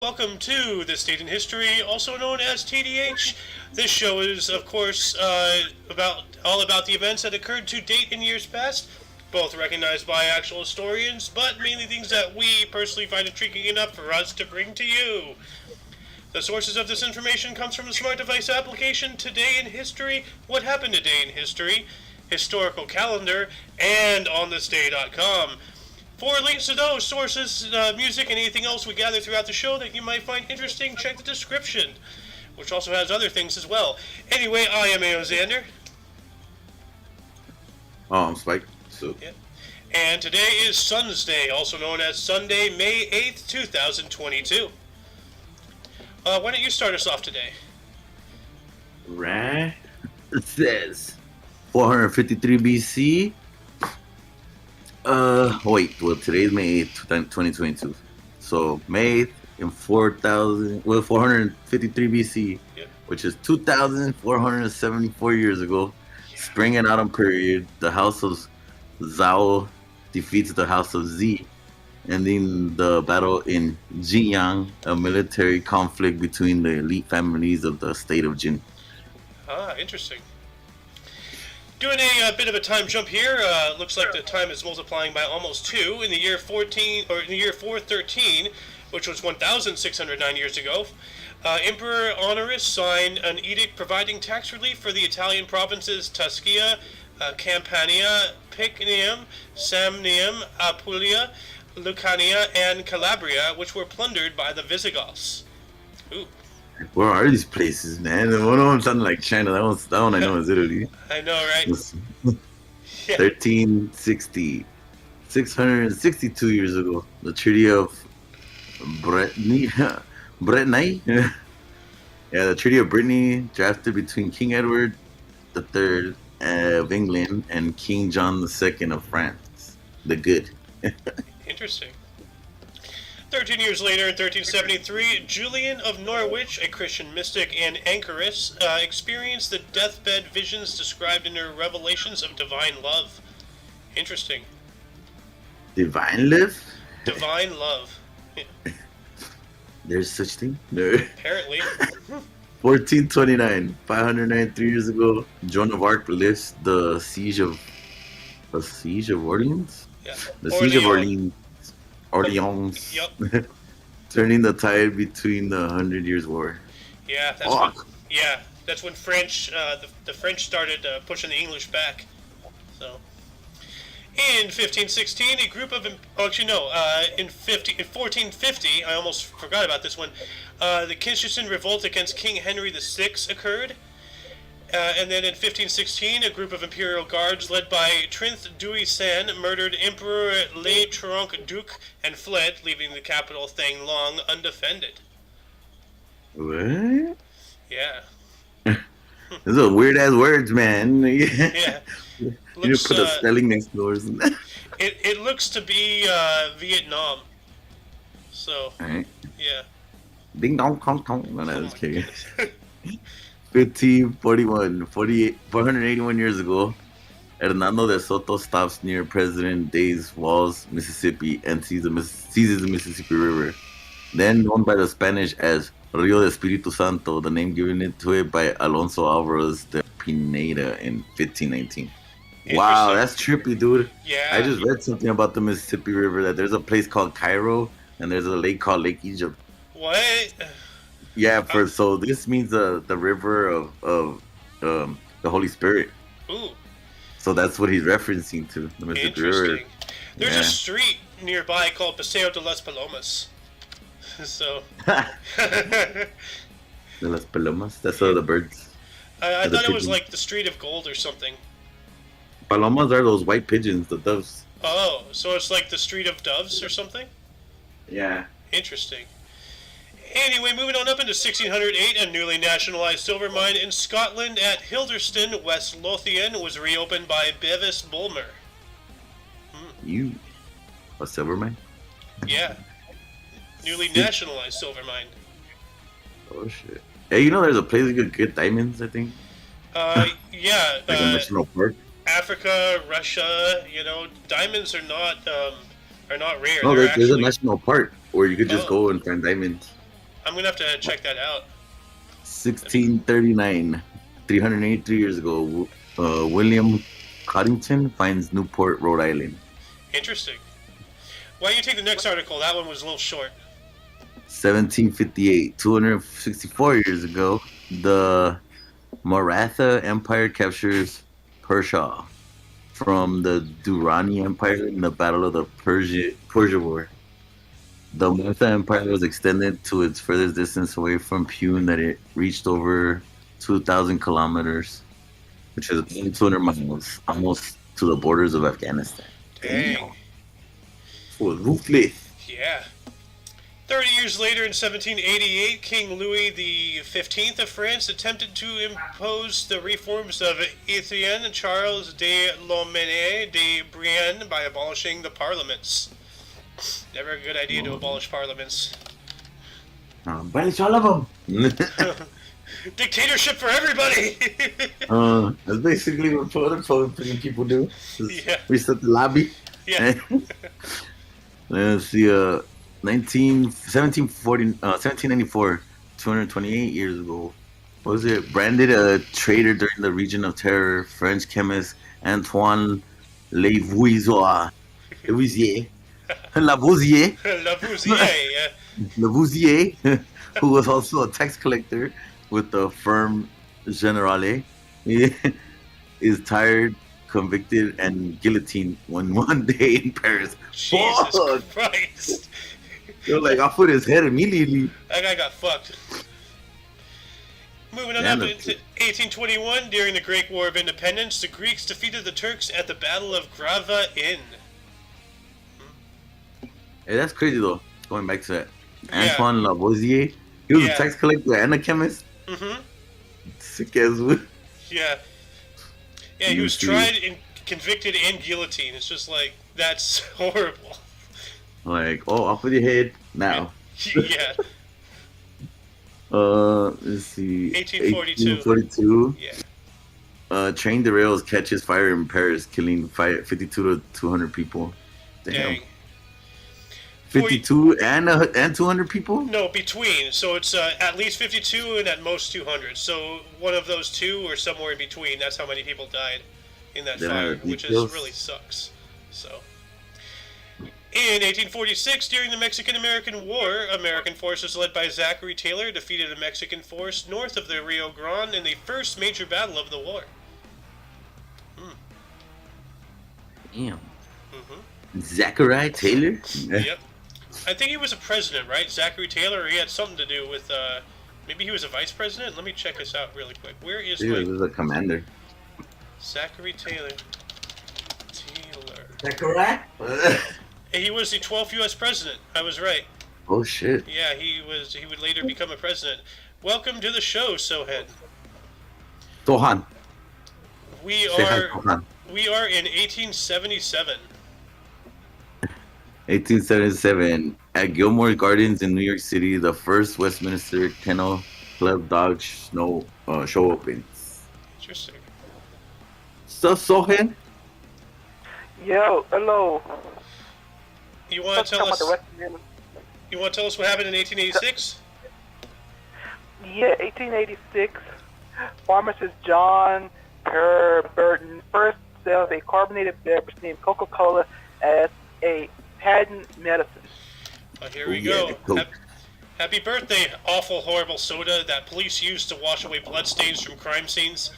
Welcome to This Date in History, also known as TDH. This show is, of course, all about the events that occurred to date in years past, both recognized by actual historians, but mainly things that we personally find intriguing enough for us to bring to you. The sources of this information comes from the smart device application Today in History, What Happened Today in History, Historical Calendar, and OnthisDay.com. For links to those sources, music, and anything else we gather throughout the show that you might find interesting, check the description, which also has other things as well. Anyway, I am Aozander. Oh, I'm Spike. So. Yeah. And today is Sun's Day, also known as Sunday, May 8th, 2022. Why don't you start us off today? Right. It says 453 BC. Today's May 8th, 2022. So May 8th in 453 BC, Yep. which is 2,474 years ago. Yeah. Spring and autumn period, the House of Zhao defeats the House of Z, ending the battle in Jinyang, a military conflict between the elite families of the state of Jin. Ah, interesting. Doing a bit of a time jump here. Looks like the time is multiplying by almost 2 in the year 413, which was 1,609 years ago. Emperor Honorius signed an edict providing tax relief for the Italian provinces Tuscia, Campania, Picenium, Samnium, Apulia, Lucania, and Calabria, which were plundered by the Visigoths. Ooh. Where are these places, man? One of them sounded like China. That one I know is Italy. I know, right? Yeah. 1360, 662 years ago, the Treaty of Brittany. Yeah, the Treaty of Brittany, drafted between King Edward III of England and King John II of France, the Good. Interesting. 13 years later, in 1373, Julian of Norwich, a Christian mystic and anchoress, experienced the deathbed visions described in her revelations of divine love. Interesting. Divine love? Divine love. Yeah. There's such thing? No. Apparently. 1429, 593 years ago, Joan of Arc lifts the siege of Orleans? Yeah. The siege of Orleans. Yep. Turning the tide between the 100 Years' War. Yeah, that's when French, the French started pushing the English back. So, in 1516, a group of in 1450, I almost forgot about this one. The Kinshisan revolt against King Henry VI occurred. And then in 1516, a group of imperial guards led by Trinth Dui San murdered Emperor Le Tronc Duc and fled, leaving the capital Thang Long undefended. What? Yeah. Those are weird ass words, man. Yeah. You need to put a spelling next to yours. It looks to be Vietnam. So, Alright. yeah. Ding dong, kong kong. No, I was kidding. Goodness. 481 years ago, Hernando de Soto stops near President Day's Walls, Mississippi, and seizes the Mississippi River, then known by the Spanish as Rio de Espiritu Santo, the name given to it by Alonso Alvarez de Pineda in 1519. Wow, that's trippy, dude. Yeah. I just read something about the Mississippi River, that there's a place called Cairo, and there's a lake called Lake Egypt. What? Yeah, so this means the river of the Holy Spirit. Ooh. So that's what he's referencing to, the Mississippi River. Interesting. There's a street nearby called Paseo de las Palomas. So. De las Palomas? That's the birds. I thought it was like the Street of Gold or something. Palomas are those white pigeons, the doves. Oh, so it's like the Street of Doves or something? Yeah. Interesting. Anyway, moving on up into 1608, a newly nationalized silver mine in Scotland at Hilderston, West Lothian, was reopened by Bevis Bulmer. You? A silver mine? Yeah. Newly nationalized silver mine. Oh, shit. Hey, there's a place you could get diamonds, I think? Yeah. Like a national park? Africa, Russia, diamonds are not rare. No, there's a national park where you could just go and find diamonds. I'm gonna have to check that out. 1639, 383 years ago, William Coddington finds Newport, Rhode Island. Interesting. Why don't you take the next article? That one was a little short. 1758, 264 years ago, the Maratha Empire captures Persia from the Durrani Empire in the Battle of the Persia War. The Maratha Empire was extended to its furthest distance away from Pune that it reached over 2,000 kilometers, which is 200 miles, almost to the borders of Afghanistan. Dang. Damn. It was ruthless. Yeah. 30 years later, in 1788, King Louis XV of France attempted to impose the reforms of Etienne Charles de Lomene de Brienne by abolishing the parliaments. Never a good idea to abolish parliaments. Abolish all of them. Dictatorship for everybody! That's basically what Republican people do. Yeah. Reset the lobby. Yeah. Let's see, 1794, 228 years ago. What was it? Branded a traitor during the Region of Terror, French chemist Antoine Lavoisier. Lavoisier. Lavoisier, yeah. Lavoisier, who was also a tax collector with the firm Generale, is tired, convicted, and guillotined one day in Paris. Jesus Fuck! Christ. They're like, I'll put his head immediately. That guy got fucked. Moving on up into 1821, during the Great War of Independence, the Greeks defeated the Turks at the Battle of Grava Inn. Hey, that's crazy though. Going back to that. Yeah. Antoine Lavoisier. He was Yeah. a tax collector and a chemist. Mm-hmm. Sick as well. Yeah. Yeah, he was tried and convicted and guillotined. It's just like, that's horrible. Like, oh, off with your head now. Yeah. Let's see. 1842. 1842. Yeah. Train derails, catches fire in Paris, killing 52 to 200 people. Damn. Dang. 52 and 200 people? No, between. So it's at least 52 and at most 200. So one of those two or somewhere in between. That's how many people died in that fire, which really sucks. So. In 1846, during the Mexican-American War, American forces led by Zachary Taylor defeated a Mexican force north of the Rio Grande in the first major battle of the war. Damn. Mm-hmm. Zachary Taylor? Yep. I think he was a president, right? Zachary Taylor, or he had something to do with, maybe he was a vice president? Let me check this out really quick. Where is He was a commander. Zachary Taylor. Zachary? He was the 12th U.S. president. I was right. Oh, shit. Yeah, he would later become a president. Welcome to the show, Sohen. Tohan. We Say hi, are Tohan. in 1877. 1877, at Gilmore Gardens in New York City, the first Westminster Kennel Club dog show opens. Interesting. So, Sohen? Yo, hello. You want to tell us? You want to tell us what happened in 1886? Yeah, 1886. Pharmacist John Burton first sells a carbonated beverage named Coca-Cola as a patent medicine. Oh, here we go. Happy birthday, awful, horrible soda that police used to wash away bloodstains from crime scenes.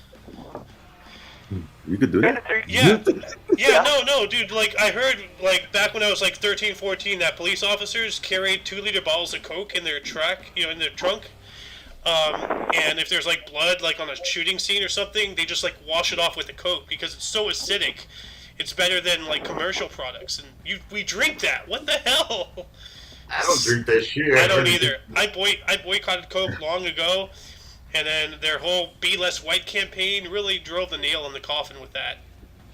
You could do that? Yeah, no, dude, like, I heard, like, back when I was, like, 13, 14, that police officers carried 2-liter bottles of Coke in their in their trunk, and if there's, like, blood, like, on a shooting scene or something, they just, like, wash it off with the Coke, because it's so acidic. It's better than, like, commercial products, and we drink that. What the hell? I don't drink that shit. I don't either. I boycotted Coke long ago, and then their whole Be Less White campaign really drove the nail in the coffin with that.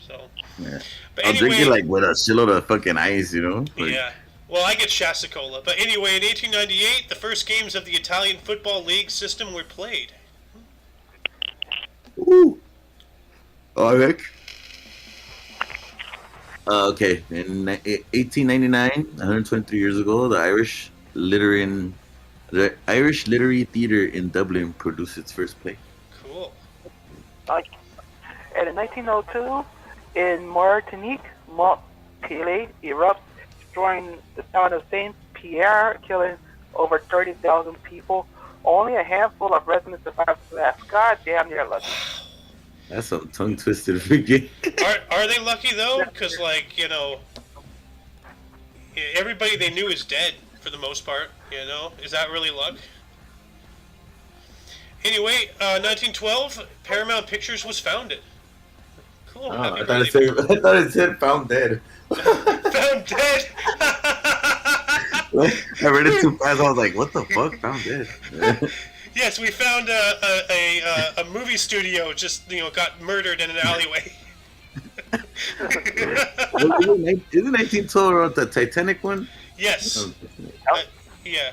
So, yeah. But I'll anyway, drink it like with a shitload of fucking ice, you know? Like, yeah. Well, I get Shasta Cola. But anyway, in 1898, the first games of the Italian Football League system were played. Ooh. Alright. Okay, in 1899, 123 years ago, the Irish literarian The Irish Literary Theatre in Dublin produced its first play. Cool. Like, and in 1902, in Martinique, Mont Pelée erupts, destroying the town of Saint Pierre, killing over 30,000 people. Only a handful of residents survived the blast. God damn, you're lucky. That's some tongue twisted freaking. Are they lucky though? Because everybody they knew is dead for the most part. Is that really luck? Anyway, 1912, Paramount Pictures was founded. Cool. Happy birthday, Paramount. I thought it said found dead. Found dead. I read it too fast. I was like, "What the fuck? Found dead." Yes, we found a movie studio just got murdered in an alleyway. Isn't 1912 the Titanic one? Yes. Yeah.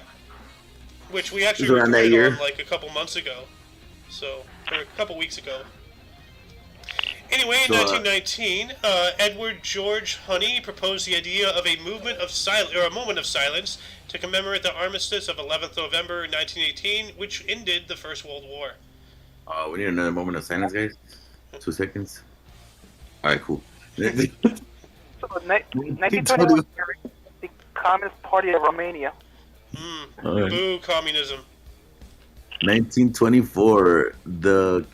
Which we actually around that recorded year. on like a couple months ago, or a couple weeks ago. Anyway, in 1919, Edward George Honey proposed the idea of a moment of silence to commemorate the armistice of 11th November 1918, which ended the First World War. We need another moment of silence, guys. 2 seconds. All right, cool. So, 1921, the Communist Party of Romania. Right. Boo, communism. 1924, the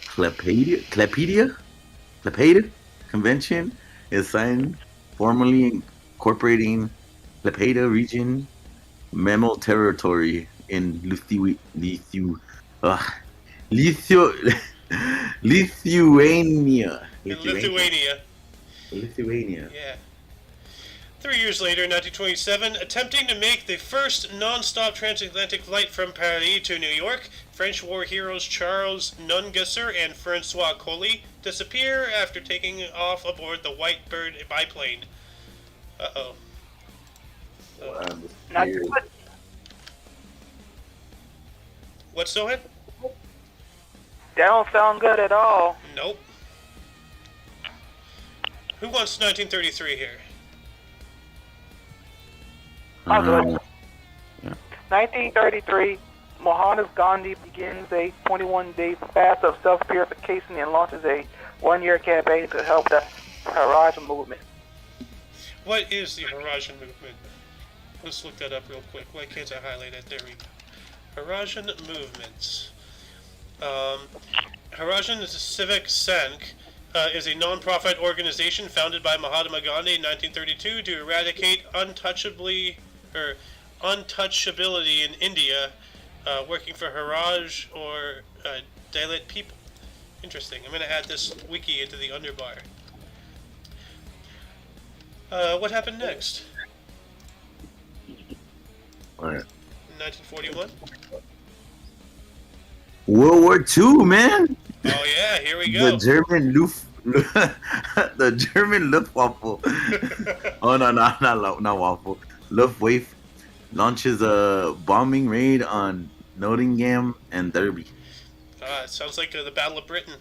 Klaipeda Convention is signed, formally incorporating Klaipeda region mammal territory in Lithuania. Lithuania. Yeah. 3 years later, in 1927, attempting to make the first non-stop transatlantic flight from Paris to New York, French war heroes Charles Nungesser and Francois Colli disappear after taking off aboard the White Bird biplane. Uh-oh. Not What's so hit? That don't sound good at all. Nope. Who wants 1933 here? I'll do it. 1933, Mohandas Gandhi begins a 21-day fast of self-purification and launches a one-year campaign to help the Harajan movement. What is the Harajan movement? Let's look that up real quick. Why can't I highlight it? There we go. Harajan movements. Harajan Civic Sangh is a non-profit organization founded by Mahatma Gandhi in 1932 to eradicate untouchability in India, working for Haraj or Dalit people. Interesting. I'm going to add this wiki into the underbar. What happened next? All right. 1941? World War II, man. Oh yeah, here we go. The German Luftwaffe. Oh no, not waffle. Luftwaffe launches a bombing raid on Nottingham and Derby. It sounds like the Battle of Britain.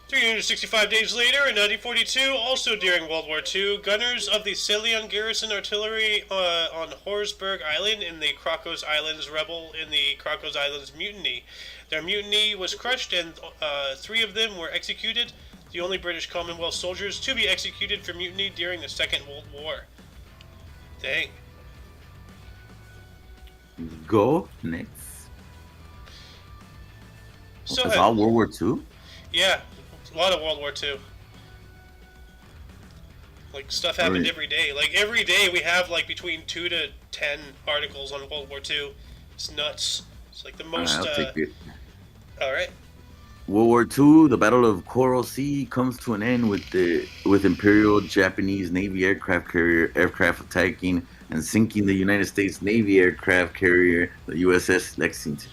365 days later, in 1942, also during World War II, gunners of the Ceylon Garrison Artillery on Horsburgh Island in the Crocos Islands rebel in the Crocos Islands mutiny. Their mutiny was crushed and 3 of them were executed, the only British Commonwealth soldiers to be executed for mutiny during the Second World War. Dang. Go next. So That's all World War II? Yeah, a lot of World War II. Like, stuff happened every day. Like, every day we have, like, between 2 to 10 articles on World War II. It's nuts. It's, like, the most, I'll take it. Alright. World War II, the Battle of Coral Sea comes to an end with Imperial Japanese Navy aircraft attacking and sinking the United States Navy aircraft carrier, the USS Lexington.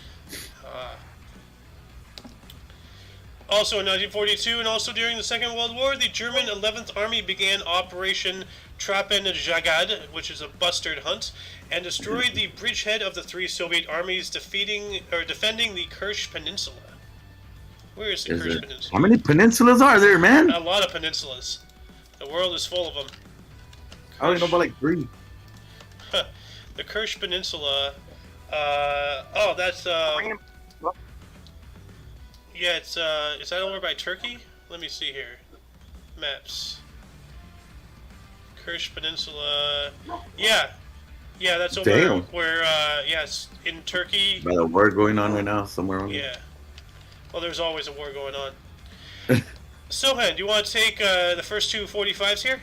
Also in 1942, and also during the Second World War, the German 11th Army began Operation Trappenjagd, which is a bustard hunt, and destroyed the bridgehead of the 3 Soviet armies, defending the Kurdish Peninsula. Where is the Kurdish Peninsula? How many peninsulas are there, man? A lot of peninsulas. The world is full of them. I only know about like 3. The Kurdish Peninsula. That's yeah. It's is that over by Turkey? Let me see here. Maps. Kurdish Peninsula. Yeah, yeah. That's over Damn. where. Yes, in Turkey. By the war going on right now, somewhere on Yeah. Well, there's always a war going on. Sohan, do you want to take the first two 45s here?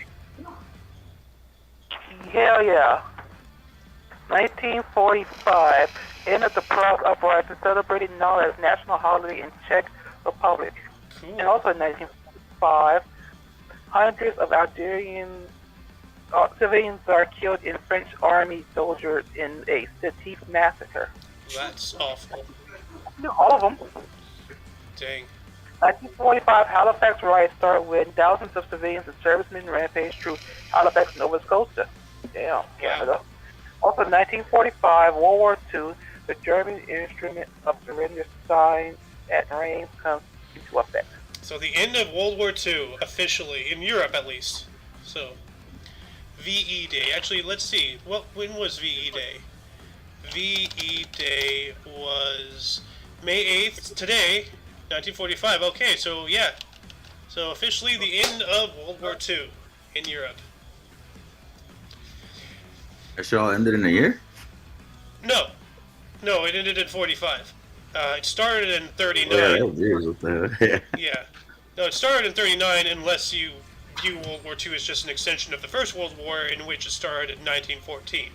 Hell yeah. 1945, end of the Prague Uprising, celebrated now as national holiday in Czech Republic. Cool. And also in 1945, hundreds of Algerian civilians are killed in French army soldiers in a Sétif massacre. That's awful. All of them. Dang. 1945 Halifax riots start when thousands of civilians and servicemen rampage through Halifax, Nova Scotia. Damn, Canada. Also, 1945, World War II, the German instrument of surrender signed at Rheims comes into effect. So the end of World War II, officially, in Europe at least. So, VE Day. Actually, let's see. When was VE Day? VE Day was May 8th, today, 1945. Okay, so yeah. So officially the end of World War II in Europe. That shit all ended in a year? No, it ended in 45. It started in 39. Oh, yeah, that was years. What the hell? Yeah. No, it started in 39 unless you view World War II as just an extension of the First World War, in which it started in 1914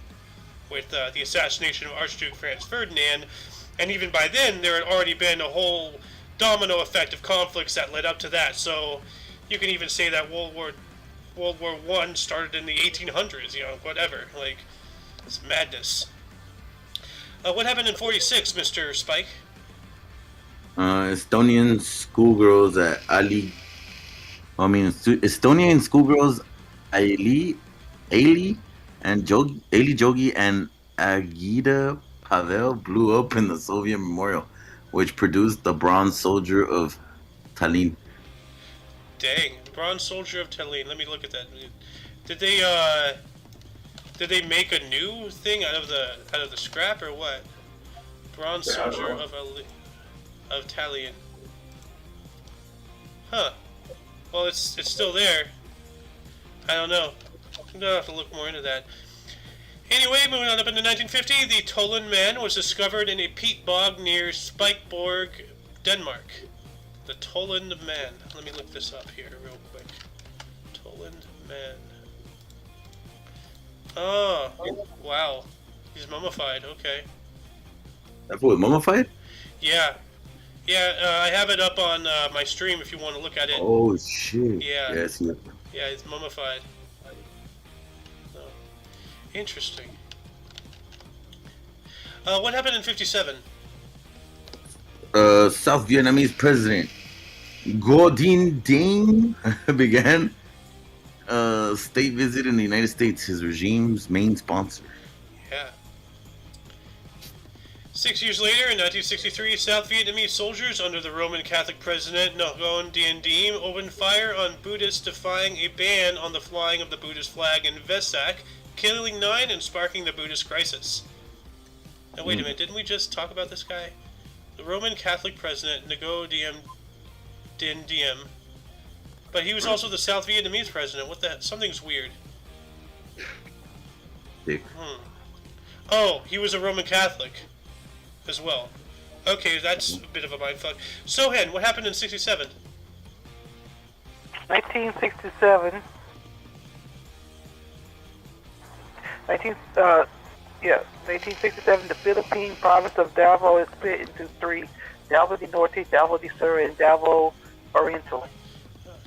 with the assassination of Archduke Franz Ferdinand. And even by then, there had already been a whole domino effect of conflicts that led up to that. So you can even say that World War I started in the 1800s, whatever. Like, it's madness. What happened in 46, Mr. Spike? Estonian schoolgirls at Estonian schoolgirls Aili and Jogi and Agita Pavel blew up in the Soviet memorial, which produced the Bronze Soldier of Tallinn. Dang, Bronze Soldier of Tallinn. Let me look at that. Did they make a new thing out of the scrap or what? Bronze Soldier of Tallinn. Huh. Well, it's still there. I don't know. I'm gonna have to look more into that. Anyway, moving on up into 1950, the Tallinn man was discovered in a peat bog near Spikeborg, Denmark. The Tallinn man. Let me look this up here real quick. Tallinn man. Oh, wow. He's mummified. Okay. That fool was mummified? Yeah. Yeah, I have it up on my stream if you want to look at it. Oh, shit. Yeah. Yes, Yeah, he's mummified. Oh. Interesting. What happened in 57? South Vietnamese president Ngo Dinh Diem began a state visit in the United States, his regime's main sponsor. Yeah. 6 years later, in 1963, South Vietnamese soldiers under the Roman Catholic President Ngo Dinh Diem opened fire on Buddhists, defying a ban on the flying of the Buddhist flag in Vesak, killing 9 and sparking the Buddhist crisis. Now wait a minute, didn't we just talk about this guy? The Roman Catholic President Ngo Dinh Diem. But he was also the South Vietnamese president. What the? Something's weird. Dick. Oh, he was a Roman Catholic as well. Okay, that's a bit of a mindfuck. Sohan, what happened in 67? 1967. 1967, the Philippine province of Davao is split into 3: Davao del Norte, Davao del Sur, and Davao Oriental.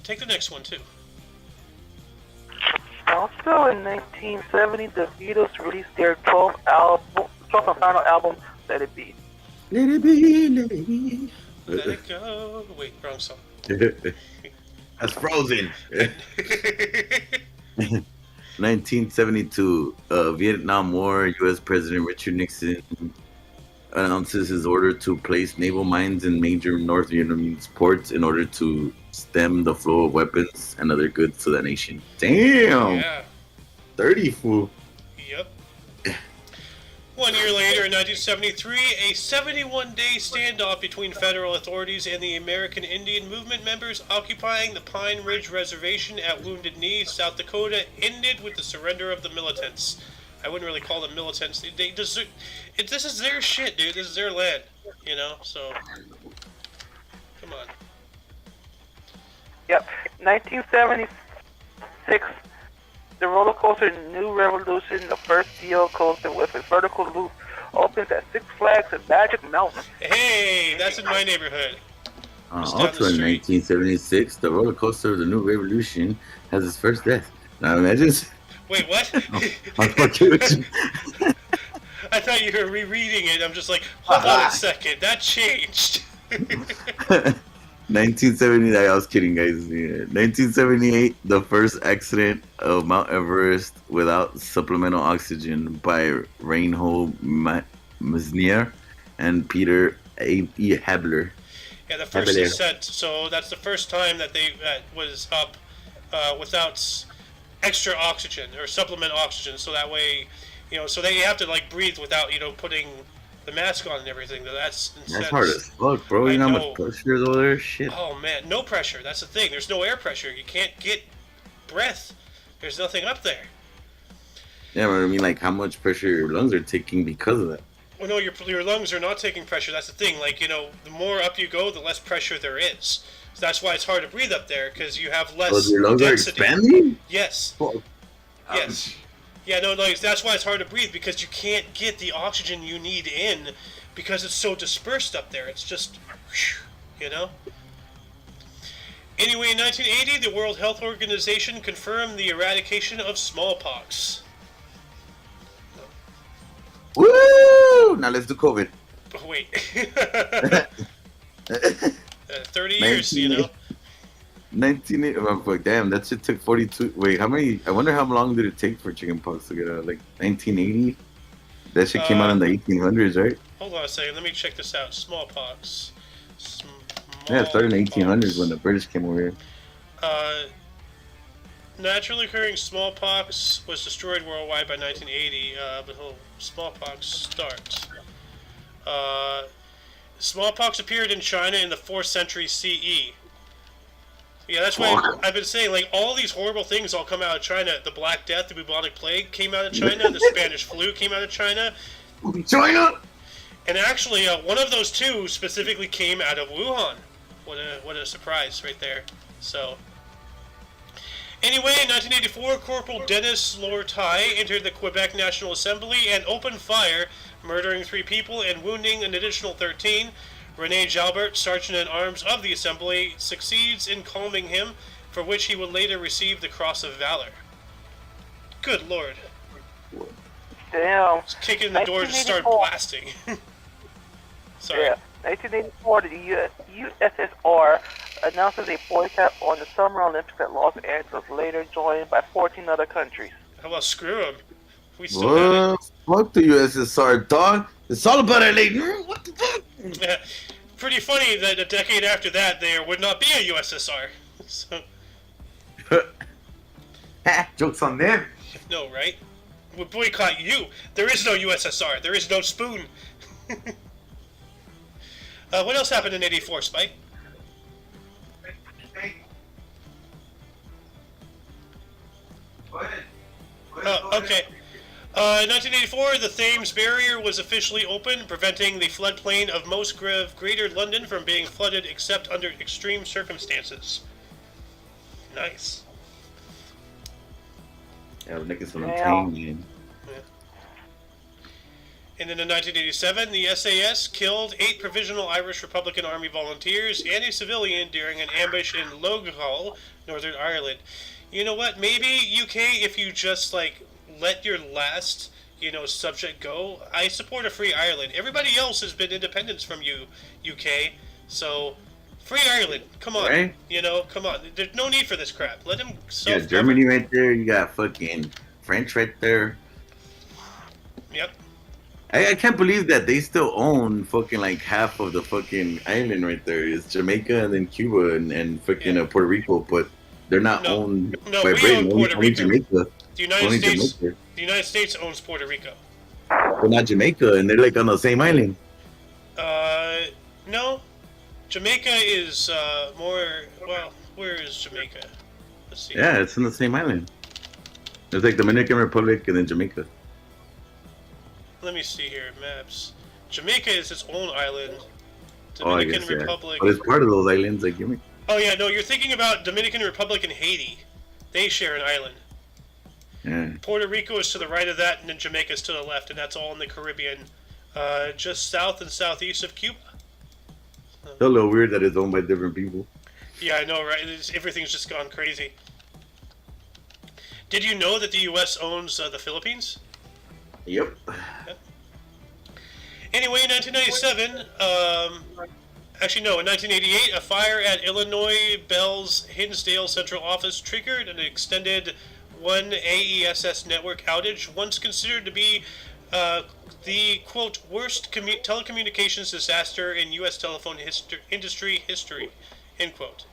Take the next one, too. Also in 1970, the Beatles released their 12th and final album, Let It Be. Let it be, let it be. Let it go. Wait, wrong song. That's Frozen. 1972, Vietnam War. U.S. President Richard Nixon announces his order to place naval mines in major North Vietnamese ports in order to stem the flow of weapons and other goods to the nation. Damn. Yeah. 30, fool. Yep. 1 year later, in 1973, a 71-day standoff between federal authorities and the American Indian Movement members occupying the Pine Ridge Reservation at Wounded Knee, South Dakota, ended with the surrender of the militants. I wouldn't really call them militants. They deserve, this is their shit, dude. This is their land, you know? So, come on. Yep. 1976, the roller coaster New Revolution, the first steel coaster with a vertical loop, opens at Six Flags at Magic Mountain. Hey, that's in my neighborhood. Just down Also the in street. 1976, the roller coaster of the New Revolution has its first death. Now imagine. Wait, what? I'm fucking with you. I thought you were rereading it. I'm just like, hold on a second. That changed. 1979, I was kidding, guys. Yeah. 1978, the first accident of Mount Everest without supplemental oxygen by Reinhold Mesnier and Peter E. Habler. Yeah, the first descent. So that's the first time that they was up without extra oxygen or supplement oxygen. So that way, you know, so they have to like breathe without, you know, putting the mask on and everything. That's hard as fuck, bro. You know how much pressure is over there? Shit. Oh man, no pressure. That's the thing. There's no air pressure. You can't get breath. There's nothing up there. Yeah, but I mean, like, how much pressure your lungs are taking because of that? Well, no, your lungs are not taking pressure. That's the thing. Like, you know, the more up you go, the less pressure there is. So that's why it's hard to breathe up there, because you have less your lungs density. are expanding? Yes. Oh. Yes. Yeah, no, that's why it's hard to breathe, because you can't get the oxygen you need in, because it's so dispersed up there. It's just, you know? Anyway, in 1980, the World Health Organization confirmed the eradication of smallpox. Woo! Now let's do COVID. Oh, wait. 30 years, you know? 1980. Oh, fuck, damn, that shit took 42. Wait, how many? I wonder how long did it take for chickenpox to get out? Like 1980? That shit came out in the 1800s, right? Hold on a second. Let me check this out. Smallpox. Yeah, it started in the 1800s when the British came over here. Naturally occurring smallpox was destroyed worldwide by 1980, but smallpox start. Smallpox appeared in China in the 4th century CE. Yeah, that's why I've been saying, like, all these horrible things all come out of China. The Black Death, the bubonic plague came out of China. The Spanish flu came out of China. China! And actually, one of those two specifically came out of Wuhan. What a surprise right there. So, anyway, in 1984, Corporal Dennis Lortai entered the Quebec National Assembly and opened fire, murdering 3 people and wounding an additional 13. Rene Jalbert, Sergeant-at-Arms of the Assembly, succeeds in calming him, for which he would later receive the Cross of Valor. Good lord. Damn. Just kick in the door to start blasting. Sorry. Yeah. 1984, the USSR announces a boycott on the Summer Olympics at Los Angeles, later joined by 14 other countries. How about screw them? We still had it. Fuck the USSR, dog. It's all about LA. What the fuck? Pretty funny that a decade after that, there would not be a USSR. So, Joke's on them. no, right? We boycott you. There is no USSR. There is no spoon. What else happened in 84, Spike? Okay. In 1984, the Thames Barrier was officially opened, preventing the floodplain of most Greater London from being flooded except under extreme circumstances. Nice. Yeah, we're making some tame, man. And then in 1987, the SAS killed 8 Provisional Irish Republican Army volunteers and a civilian during an ambush in Loughgall, Northern Ireland. You know what? Maybe UK, if you just like let your last, subject go. I support a free Ireland. Everybody else has been independence from you, UK. So, free Ireland. Come on. Right? Come on. There's no need for this crap. Let them You got Germany right there. You got fucking French right there. Yep. I can't believe that they still own fucking like half of the fucking island right there. It's Jamaica and then Cuba and fucking Puerto Rico, but they're not owned by we Britain. own Puerto only Rico. Jamaica. The United States owns Puerto Rico. but not Jamaica, and they're like on the same island. No. Jamaica is more. Well, where is Jamaica? Let's see. Yeah, it's in the same island. It's like Dominican Republic and then Jamaica. Let me see here. Maps. Jamaica is its own island. I Dominican guess, Republic. But it's part of those islands, like Jamaica. Oh yeah, no, you're thinking about Dominican Republic and Haiti. They share an island. Yeah. Puerto Rico is to the right of that, and then Jamaica is to the left, and that's all in the Caribbean, just south and southeast of Cuba. It's a little weird that it's owned by different people. Yeah, I know, right? Everything's just gone crazy. Did you know that the U.S. owns the Philippines? Yep. Anyway, in 1997, actually no, in 1988, a fire at Illinois Bell's Hinsdale Central Office triggered an extended one AESS network outage, once considered to be the, quote, worst telecommunications disaster in U.S. telephone industry history, end quote.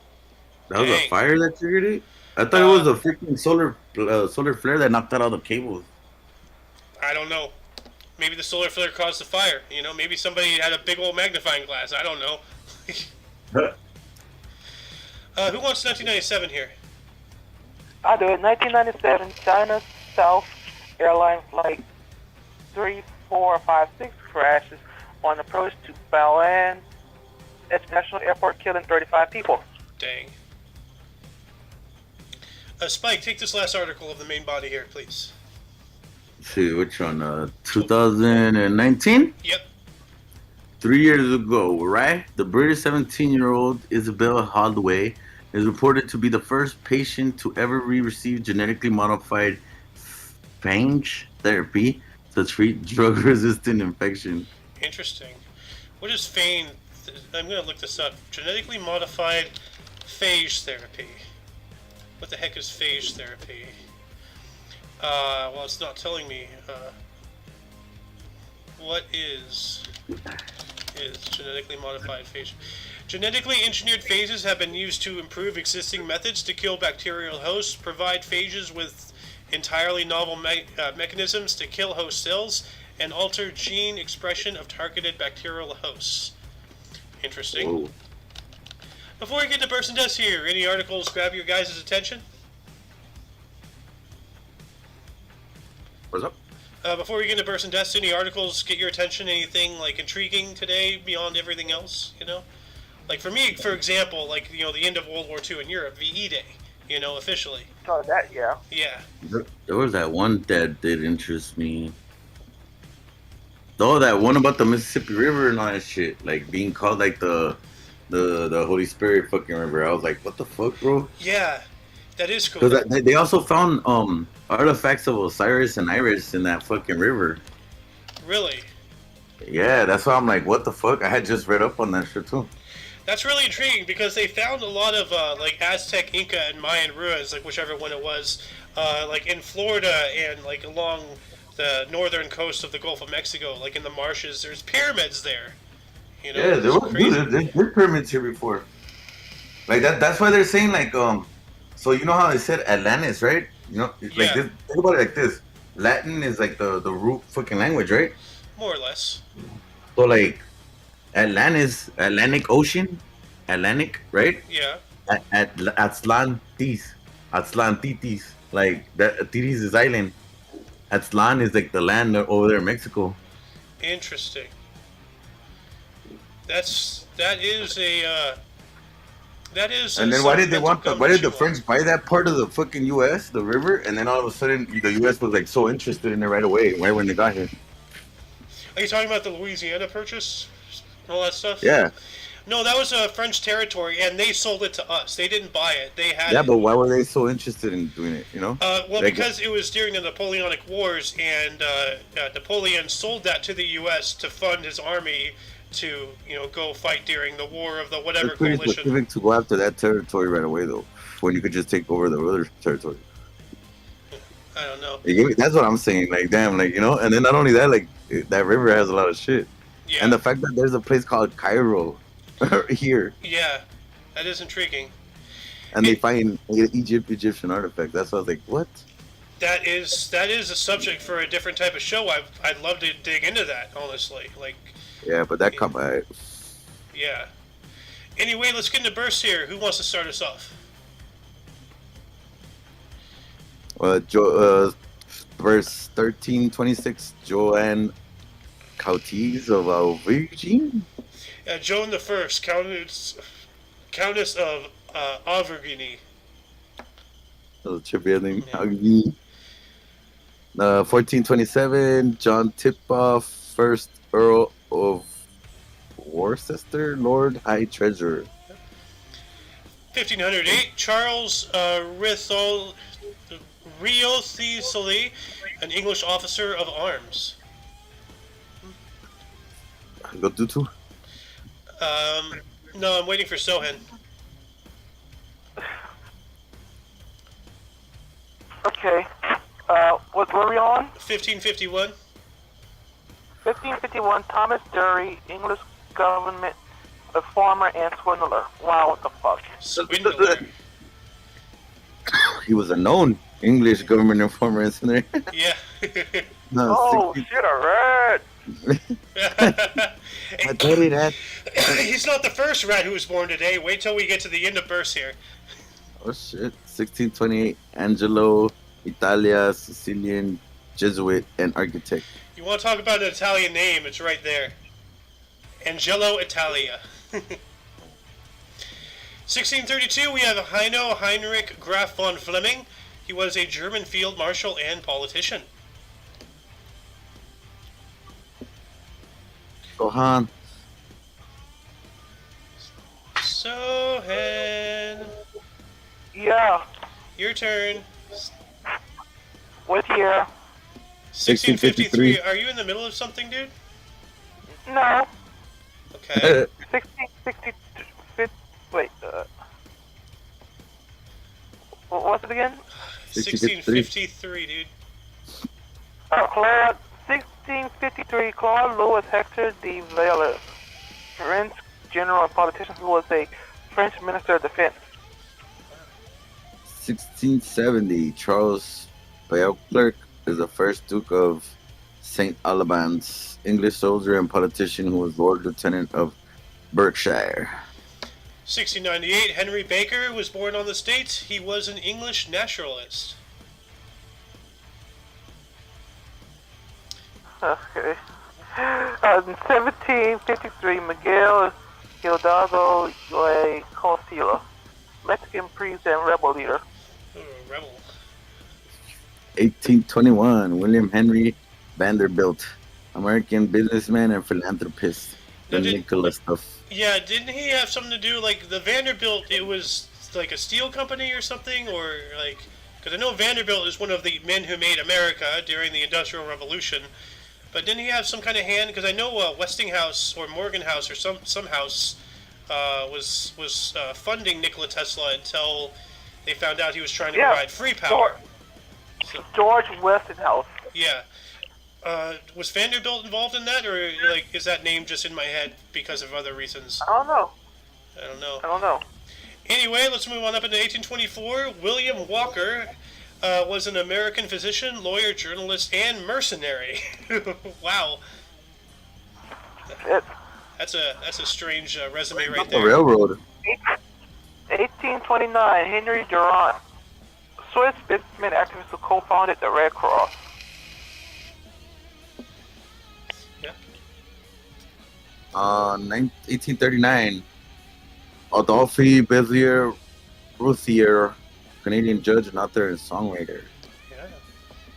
That was Dang. a fire that triggered it? I thought it was a freaking solar flare that knocked out all the cables. I don't know. Maybe the solar flare caused the fire. You know, maybe somebody had a big old magnifying glass. I don't know. Who wants 1997 here? I'll do it. 1997, China South Airline Flight 3456 crashes on approach to Tallinn International Airport, killing 35 people. Dang. Spike, take this last article of the main body here, please. Let's see, which one? 2019? Yep. 3 years ago, right? The British 17-year-old Isabel Holloway is reported to be the first patient to ever receive genetically modified Phage therapy to treat drug-resistant infection. Interesting. What is Phage? I'm going to look this up. Genetically modified Phage therapy. What the heck is Phage therapy? Well, it's not telling me. What is genetically modified phage? Genetically engineered phages have been used to improve existing methods to kill bacterial hosts, provide phages with entirely novel mechanisms to kill host cells, and alter gene expression of targeted bacterial hosts. Interesting. Whoa. Before we get to person deaths here, any articles grab your guys' attention? What's up? Before we get into person deaths, any articles get your attention? Anything like intriguing today beyond everything else? You know, like for me, for example, like the end of World War II in Europe, VE Day. Officially. Oh, that, yeah. Yeah. There was that one that did interest me. Oh, that one about the Mississippi River and all that shit, like being called like the Holy Spirit fucking river. I was like, what the fuck, bro? Yeah, that is cool. Because they also found artifacts of Osiris and Iris in that fucking river. Really? Yeah, that's why I'm like, what the fuck? I had just read up on that shit too. That's really intriguing because they found a lot of like Aztec, Inca, and Mayan ruins, like whichever one it was, like in Florida and like along the northern coast of the Gulf of Mexico, like in the marshes. There's pyramids there. Yeah, there were there's pyramids here before. Like that's why they're saying like so you know how they said Atlantis, right? Like Yeah. this, think about it like this. Latin is like the root fucking language, right? More or less. So like Atlantis, Atlantic Ocean, Atlantic, right? Yeah. Atlantis, like that. Titis is island. Atlan is like the land over there in Mexico. Interesting. That is a. And then why did the French buy that part of the fucking U.S., the river, and then all of a sudden the U.S. was like so interested in it right away, right when they got here? Are you talking about the Louisiana Purchase? All that stuff? Yeah. No, that was a French territory, and they sold it to us. They didn't buy it. They had Yeah, it. but why were they so interested in doing it? Well, because it was during the Napoleonic Wars, and Napoleon sold that to the U.S. to fund his army to, go fight during the war of the whatever It's pretty coalition. specific to go after that territory right away, though, when you could just take over the other territory. I don't know. That's what I'm saying. Like, damn, like, and then not only that, like, that river has a lot of shit. Yeah. And the fact that there's a place called Cairo here. Yeah, that is intriguing. And they find Egyptian artifacts. That's why I was like, what? That is a subject for a different type of show. I'd love to dig into that, honestly. Like, Yeah, but that come out. yeah. Anyway, let's get into bursts here. Who wants to start us off? Verse 1326, Joan Countess of Auvergne. Joan the First, Countess of Auvergne. That's a trivia name. Yeah. Auvergne. 1427, John Tipoff, first Earl of Worcester, Lord High Treasurer. 1508, Charles Wriothesley, an English officer of arms. Go do two. No, I'm waiting for Sohan. Okay. What were we on? 1551. 1551, Thomas Dury, English government reformer and swindler. Wow, what the fuck? Swindler. He was a known English government informer, isn't there? Yeah. No, Oh, 60 shit, I read. I told you that. He's not the first rat who was born today. Wait till we get to the end of bursts here. Oh shit. 1628, Angelo Italia, Sicilian Jesuit and architect. You want to talk about an Italian name? It's right there. Angelo Italia. 1632, we have Heino Heinrich Graf von Flemming. He was a German field marshal and politician. Gohan. Sohan, Yeah. your turn. What year? 1653. Are you in the middle of something, dude? No. Okay. 1660. Wait. What was it again? 1653, dude. Claude. 1653. Claude Louis Hector de Valois, French general and politician who was a French minister of defense. 1670, Charles Beauclerc is the first Duke of St. Albans, English soldier and politician who was Lord Lieutenant of Berkshire. 1698, Henry Baker was born on the States. He was an English naturalist. Okay. In 1753, Miguel Hidalgo y Costilla, Mexican priest and rebel leader. Oh, rebel. 1821, William Henry Vanderbilt, American businessman and philanthropist. Now, The Nicholas stuff. Yeah, didn't he have something to do, like, the Vanderbilt, it was like a steel company or something, or like, because I know Vanderbilt is one of the men who made America during the Industrial Revolution, but didn't he have some kind of hand, because I know Westinghouse or Morgan House or some house was funding Nikola Tesla until they found out he was trying to provide free power. George Westinghouse. Yeah. Was Vanderbilt involved in that, or like is that name just in my head because of other reasons? I don't know. I don't know. Anyway, let's move on up into 1824. William Walker was an American physician, lawyer, journalist, and mercenary. Wow. That's a strange resume right The there. railroad. 1829, Henry Durant, Swiss businessman activist who co-founded the Red Cross. Yeah. 1839, Adolphe Bézier Routhier, Canadian judge and author and songwriter. Yeah.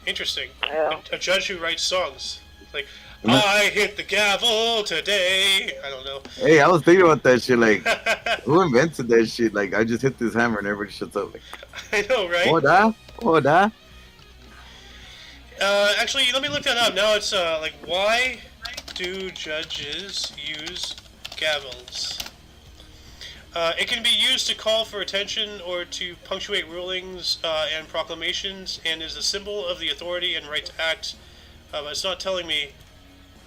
Interesting. Yeah. A judge who writes songs. Like, I hit the gavel today. I don't know. Hey, I was thinking about that shit. Like, who invented that shit? Like, I just hit this hammer and everybody shuts up. Like, I know, right? Oda. Actually, let me look that up. Now it's like, why do judges use gavels? It can be used to call for attention or to punctuate rulings and proclamations, and is a symbol of the authority and right to act. But it's not telling me,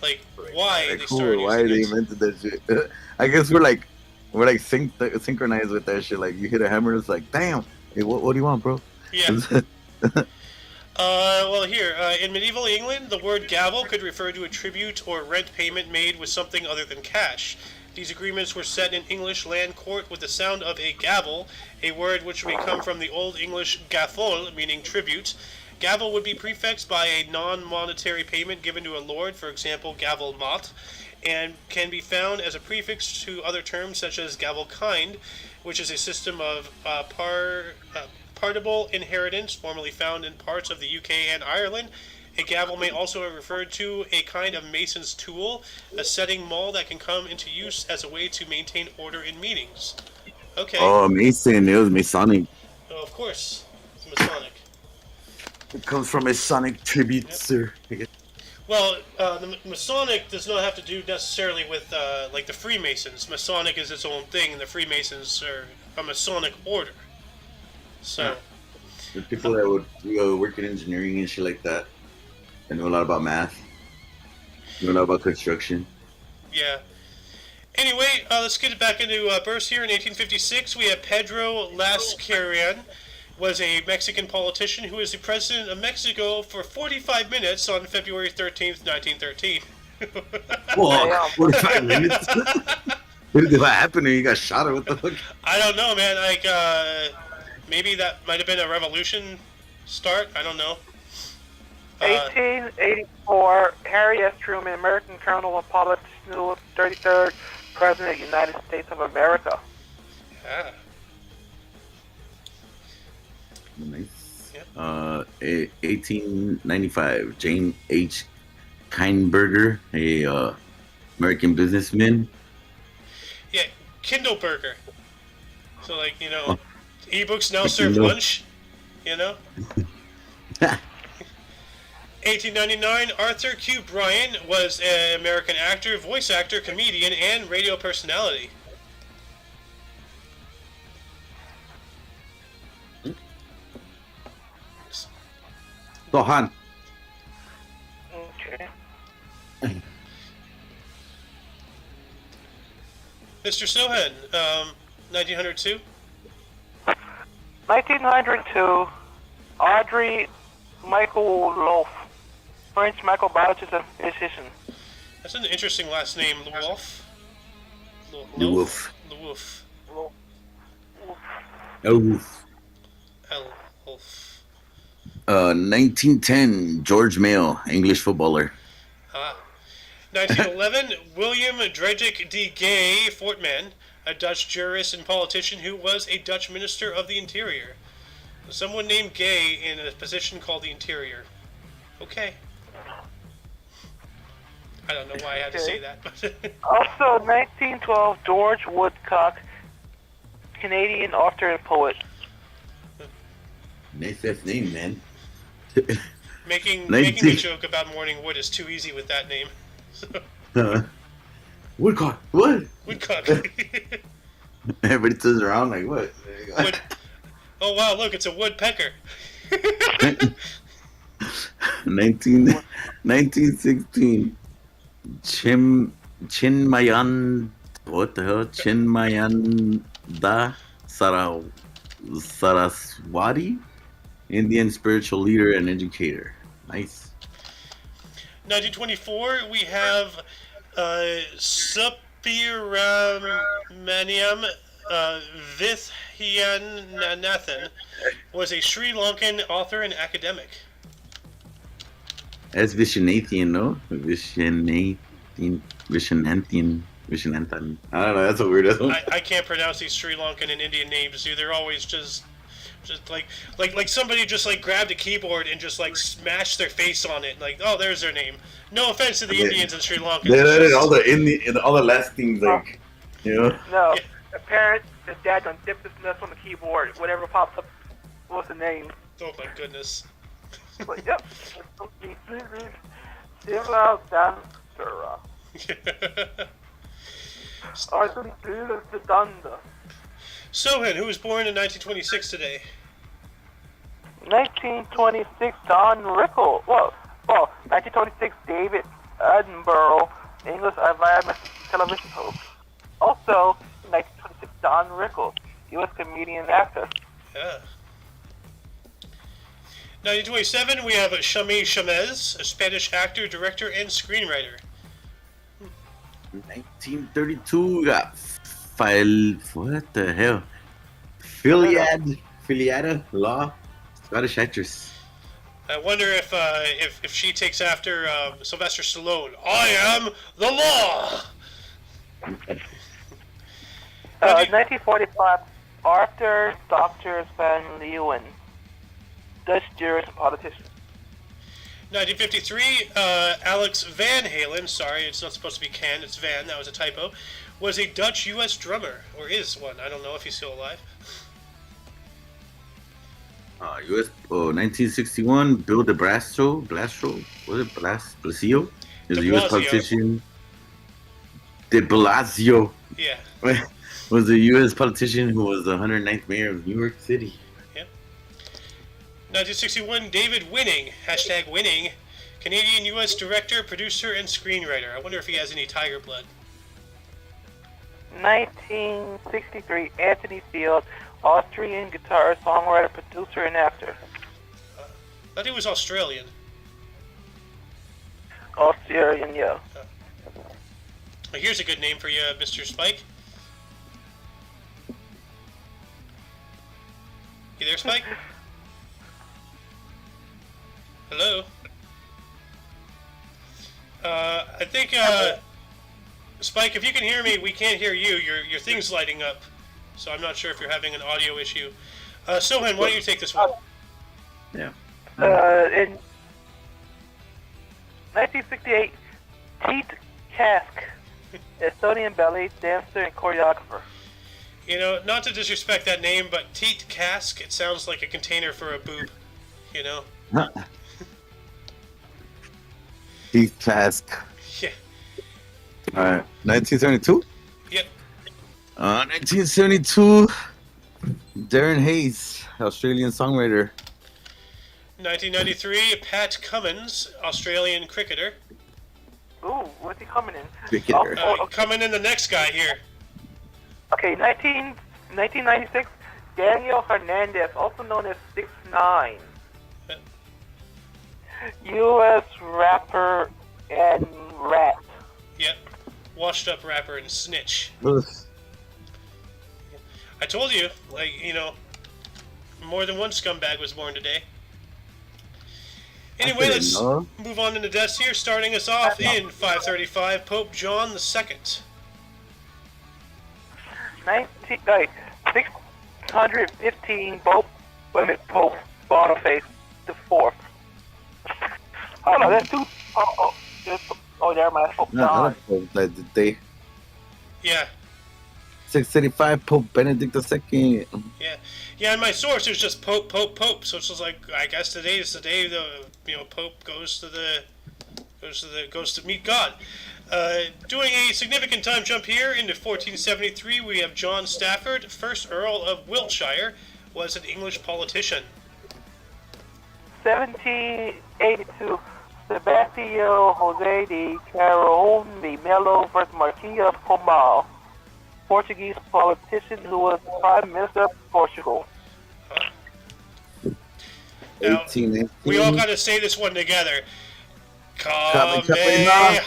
like, why Like, they cool. started Why using they it. invented that shit? I guess we're synchronized with that shit. Like, you hit a hammer, it's like, damn. Hey, what do you want, bro? Yeah. In medieval England, the word gavel could refer to a tribute or rent payment made with something other than cash. These agreements were set in English land court with the sound of a gavel, a word which may come from the Old English gathol, meaning tribute. Gavel would be prefixed by a non-monetary payment given to a lord, for example, gavel mot, and can be found as a prefix to other terms such as gavel kind, which is a system of partible inheritance formerly found in parts of the UK and Ireland. A gavel may also have referred to a kind of mason's tool, a setting maul that can come into use as a way to maintain order in meetings. Okay. Oh, Mason. It was Masonic. Oh, of course. It's Masonic. It comes from Masonic tribute, Yep. sir. Well, the Masonic does not have to do necessarily with like the Freemasons. Masonic is its own thing, and the Freemasons are a Masonic order. So, The people that would work in engineering and shit like that, and know a lot about math, know a lot about construction. yeah. Anyway, let's get it back into births here. In 1856, we have Pedro Lascarian, was a Mexican politician who was the president of Mexico for 45 minutes on February 13th, 1913. Whoa, 45 minutes? What did that happen? Or you got shot or what the fuck? I don't know, man. Like, maybe that might have been a revolution start. I don't know. 1884, Harry S. Truman, American colonel and politician, 33rd President of the United States of America. Yeah. Nice. Yep. 1895, James H. Kineberger, a American businessman. Yeah, Kindle Burger. So, like, you know, ebooks now serve Kindle. lunch, you know? 1899, Arthur Q. Bryan was an American actor, voice actor, comedian, and radio personality. Sohan. Okay. Mr. Sohan, 1902. 1902, Audrey Michael Loaf, French microbiologist and physician. That's an interesting last name, Wolf. Wolf. Wolf. Wolf. Wolf. 1910, George Mayo, English footballer. 1911, William Dredrick de Gay Fortman, a Dutch jurist and politician who was a Dutch minister of the interior. Someone named Gay in a position called the interior. Okay. I don't know why I had to say that. But Also, 1912, George Woodcock, Canadian author and poet. Nice ass name, man. making 19 a joke about morning wood is too easy with that name. Woodcock. What? Woodcock. Everybody turns around like, what? Wood. Oh wow! Look, it's a woodpecker. 1916. Chinmayan. What the hell? Chinmayanda Saraswati, Indian spiritual leader and educator. Nice. 1924, we have Subramaniam Vithyanathan, was a Sri Lankan author and academic. That's Vishnathan, no? Vishnanthan. I don't know. That's a weird one. I can't pronounce these Sri Lankan and Indian names, dude. They're always just like somebody just like grabbed a keyboard and just like smashed their face on it. Like, oh, there's their name. No offense to the Indians and Sri Lankans. Yeah, all the last things, like, you know. No, Yeah. the parent, the dad done dipped his nuts on the keyboard. Whatever pops up, what's the name? Oh my goodness. But yep. Sivla Dansura. Arthur the Dunda. Sohan, who was born in 1926 today. 1926, Don Rickles. Well, 1926, David Attenborough, English environment television host. Also, 1926, Don Rickles, U.S. comedian and actor. Yeah. 1927, we have Shami Chamez, a Spanish actor, director, and screenwriter. 1932, we got what the hell? Filiada Law, Scottish actress. I wonder if she takes after Sylvester Stallone. I am the law. 1945, Arthur Dr. Van Leeuwen, Dutch jurist and politician. 1953, Alex Van Halen, sorry, it's not supposed to be Can, it's Van, that was a typo, was a Dutch U.S. drummer, or is one, I don't know if he's still alive. U.S. 1961, Bill de Blasio, was it Blasio? Is a U.S. politician. De Blasio. Yeah. Was a U.S. politician who was the 109th mayor of New York City. Yeah. 1961, David Winning, hashtag Winning, Canadian U.S. director, producer, and screenwriter. I wonder if he has any tiger blood. 1963, Anthony Field, Austrian guitarist, songwriter, producer, and actor. I thought he was Australian. Australian, yeah. Well, here's a good name for you, Mr. Spike. You there, Spike? Hello? I think, Spike, if you can hear me, we can't hear you. Your thing's lighting up. So I'm not sure if you're having an audio issue. Sohan, why don't you take this one? Yeah. In 1968, Teet Kask, Estonian ballet dancer and choreographer. You know, not to disrespect that name, but Teet Kask, it sounds like a container for a boob. You know? Teet Kask. Yeah. All right. 1972? Yep. 1972, Darren Hayes, Australian songwriter. 1993, Pat Cummins, Australian cricketer. Ooh, what's he coming in? Cricketer. Coming in the next guy here. Okay, 1996, Daniel Hernandez, also known as 6ix9ine. U.S. rapper and rat. Yep. Washed up rapper and snitch. Ugh. I told you, like, you know, more than one scumbag was born today. Anyway, let's move on to the deaths here, starting us off in 535, Pope John II. 615, Pope Boniface the Fourth. Oh no, there's two. Never mind. Pope John. Yeah. 635, Pope Benedict II. Yeah. In my source, there's just Pope. So it's just like, I guess today is the day the Pope goes to meet God. Doing a significant time jump here into 1473, we have John Stafford, 1st Earl of Wiltshire, was an English politician. 1782, Sebastião José de Carolina de Melo, first Marquis of Pombal, Portuguese politician who was Prime Minister of Portugal. Now, 18. we all got to say this one together. Kamehameha!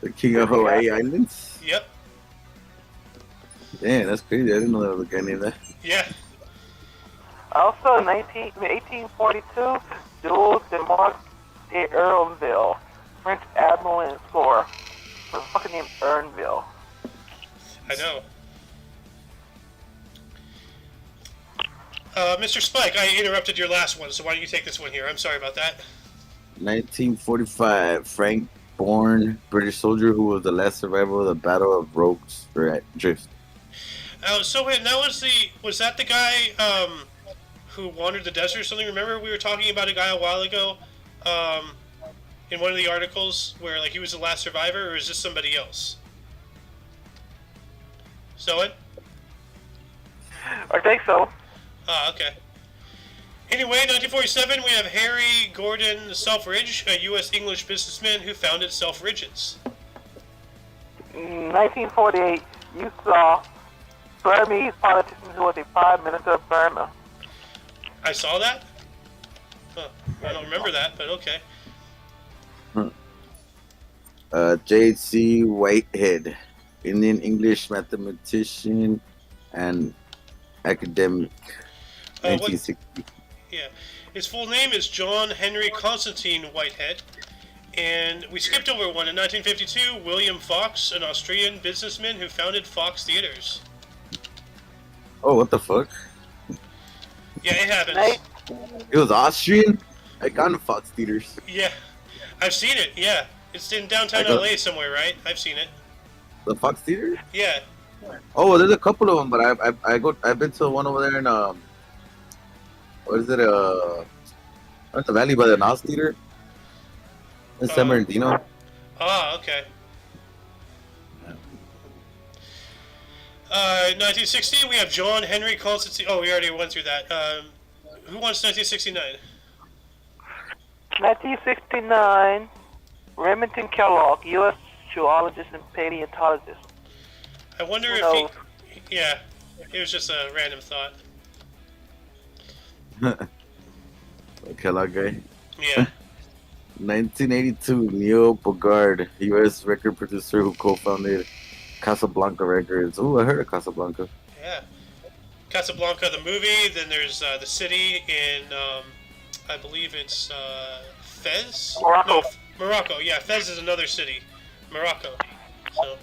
The King of Hawaii Islands? Yep. Damn, that's crazy. I didn't know there was a guy named that. Yeah. Also, 1842, Jules de Marc de Earnville, French admiral and explorer. What's the fucking name Earnville? I know. Mr. Spike, I interrupted your last one, so why don't you take this one here? I'm sorry about that. 1945, Frank Bourne, British soldier who was the last survivor of the Battle of Rogues Drift. So wait, was that the guy who wandered the desert or something? Remember we were talking about a guy a while ago in one of the articles where like he was the last survivor, or is this somebody else? So I think so. Ah, okay. Anyway, 1947, we have Harry Gordon Selfridge, a U.S.-English businessman who founded Selfridges. 1948, you saw Burmese politician who was a Prime Minister of Burma. I saw that? Huh. I don't remember that, but okay. J.C. Whitehead, Indian English mathematician and academic. 1960. Yeah. His full name is John Henry Constantine Whitehead. And we skipped over one. In 1952, William Fox, an Austrian businessman who founded Fox Theaters. Oh, what the fuck? Yeah, it happens. Night. It was Austrian? I got in Fox Theaters. Yeah. I've seen it, yeah. It's in downtown LA somewhere, right? I've seen it. The Fox Theater? Yeah. Oh, there's a couple of them, but I've been to one over there in what is it? At the Valley by the Nas Theater in San Bernardino. Ah, okay. 1960, we have John Henry Constantine. Oh, we already went through that. Who wants 1969? 1969, Remington Kellogg, U.S. geologist and paleontologist. I wonder Who if knows? he... Yeah, it was just a random thought. Kellogg guy. Yeah. 1982, Neil Bogard, U.S. record producer who co-founded Casablanca Records. Oh, I heard of Casablanca. Yeah. Casablanca, the movie. Then there's the city in, I believe it's Fez? Morocco. No, Morocco. Yeah, Fez is another city. Morocco. So,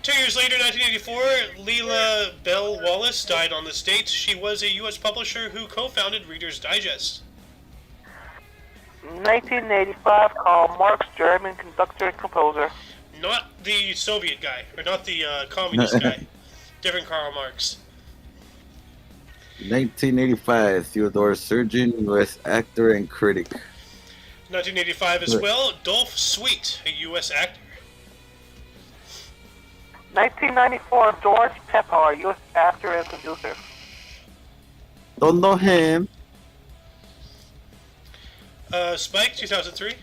2 years later, 1984, Leela Bell Wallace died on the States. She was a U.S. publisher who co-founded Reader's Digest. 1985, Karl Marx, German conductor and composer. Not the Soviet guy, or not the communist guy. Different Karl Marx. 1985, Theodore Surgeon, U.S. actor and critic. 1985 as well, Dolph Sweet, a U.S. actor. 1994, George Peppard, U.S. actor and producer. Don't know him. Spike, 2003.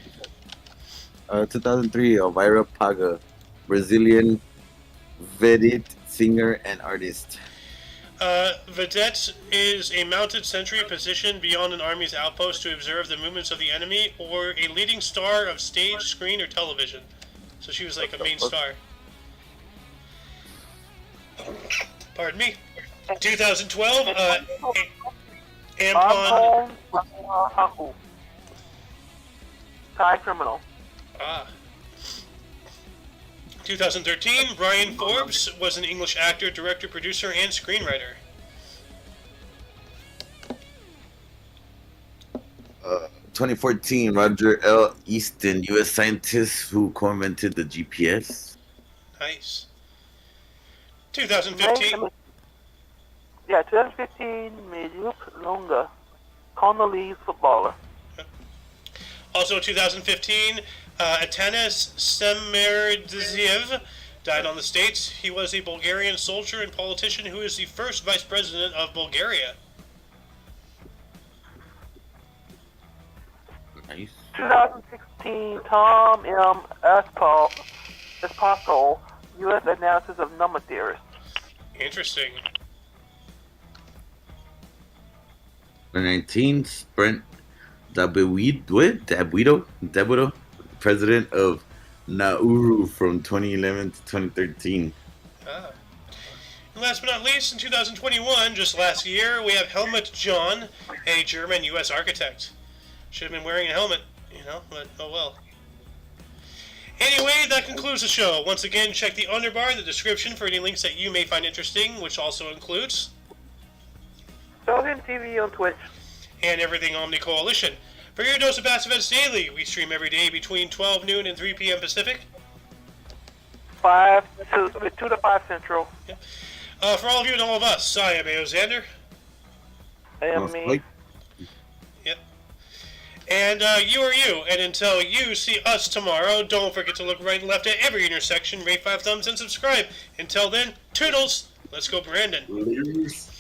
2003, Elvira Paga, Brazilian vedette, singer, and artist. Vedette is a mounted sentry positioned beyond an army's outpost to observe the movements of the enemy, or a leading star of stage, screen, or television. So she was like a main star. Pardon me. 2012, Ampon... Haku. Thai criminal. 2013, Brian Forbes was an English actor, director, producer, and screenwriter. 2014, Roger L. Easton, U.S. scientist who co-invented the GPS. Nice. 2015, Yeah, 2015, Milup Lunga, Congolese footballer. also 2015, Atanas Semerdzev died on the States. He was a Bulgarian soldier and politician who is the first vice president of Bulgaria. Nice. 2016, Tom M. Esposito, U.S. analysis of number theorists. Interesting. 2019, Sprint Dabuito, president of Nauru from 2011 to 2013. And last but not least, in 2021, just last year, we have Helmut John, a German U.S. architect. Should have been wearing a helmet, but oh well. Anyway, that concludes the show. Once again, check the underbar in the description for any links that you may find interesting, which also includes... Shogun TV on Twitch. And everything Omni Coalition. For your dose of Bass Events Daily, we stream every day between 12 noon and 3 p.m. Pacific. 2 to 5 Central. Yeah. For all of you and all of us, I am A.O. Xander. I am me. Yep. And you are you. And until you see us tomorrow, don't forget to look right and left at every intersection, rate 5 thumbs, and subscribe. Until then, toodles. Let's go, Brandon. Peace.